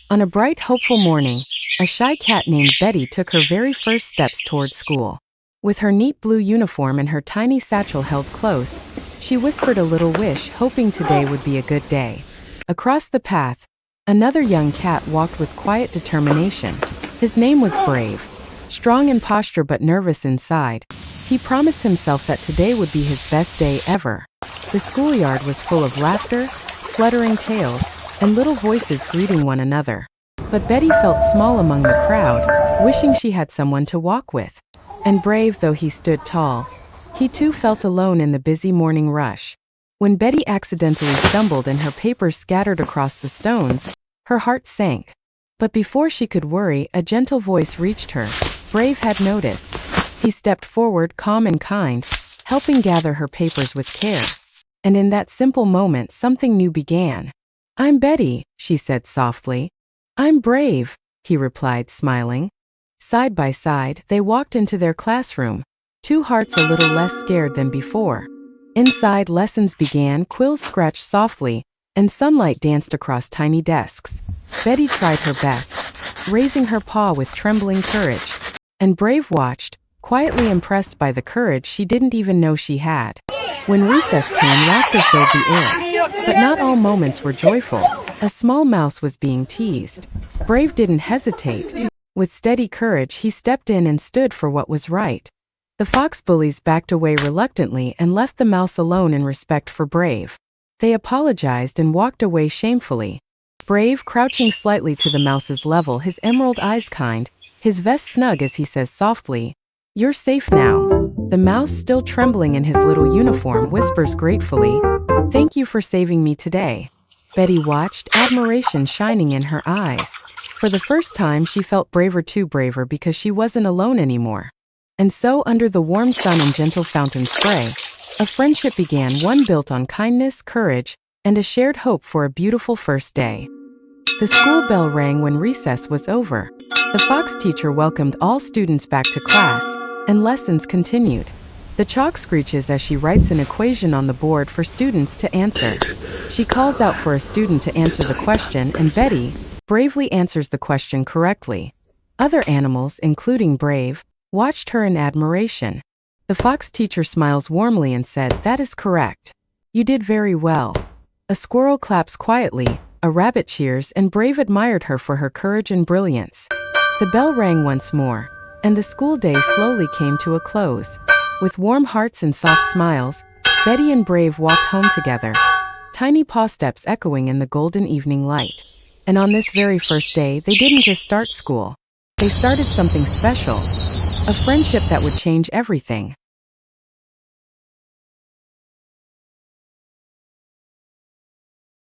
On a bright, hopeful morning, a shy cat named Betty took her very first steps toward school. With her neat blue uniform and her tiny satchel held close, she whispered a little wish, hoping today would be a good day. Across the path, another young cat walked with quiet determination. His name was Brave. Strong in posture but nervous inside, he promised himself that today would be his best day ever. The schoolyard was full of laughter, fluttering tails, and little voices greeting one another. But Betty felt small among the crowd, wishing she had someone to walk with. And brave though he stood tall, he too felt alone in the busy morning rush. When Betty accidentally stumbled and her papers scattered across the stones, her heart sank. But before she could worry, a gentle voice reached her. Brave had noticed. He stepped forward, calm and kind, helping gather her papers with care. And in that simple moment, something new began. "I'm Betty," she said softly. "I'm Brave," he replied, smiling. Side by side, they walked into their classroom, two hearts a little less scared than before. Inside, lessons began, quills scratched softly, and sunlight danced across tiny desks. Betty tried her best, raising her paw with trembling courage, and Brave watched, quietly impressed by the courage she didn't even know she had. When recess came, laughter filled the air. But not all moments were joyful. A small mouse was being teased. Brave didn't hesitate. With steady courage, he stepped in and stood for what was right. The fox bullies backed away reluctantly and left the mouse alone in respect for Brave. They apologized and walked away shamefully. Brave, crouching slightly to the mouse's level, his emerald eyes kind, his vest snug as he says softly, "You're safe now." The mouse, still trembling in his little uniform, whispers gratefully, "Thank you for saving me today." Betty watched, admiration shining in her eyes. For the first time, she felt braver, too braver, because she wasn't alone anymore. And so, under the warm sun and gentle fountain spray, a friendship began, one built on kindness, courage, and a shared hope for a beautiful first day. The school bell rang when recess was over. The fox teacher welcomed all students back to class, and lessons continued. The chalk screeches as she writes an equation on the board for students to answer. She calls out for a student to answer the question, and Betty bravely answers the question correctly. Other animals, including Brave, watched her in admiration. The fox teacher smiles warmly and said, "That is correct. You did very well." A squirrel claps quietly, a rabbit cheers, and Brave admired her for her courage and brilliance. The bell rang once more, and the school day slowly came to a close. With warm hearts and soft smiles, Betty and Brave walked home together, tiny paw steps echoing in the golden evening light. And on this very first day, they didn't just start school. They started something special, a friendship that would change everything.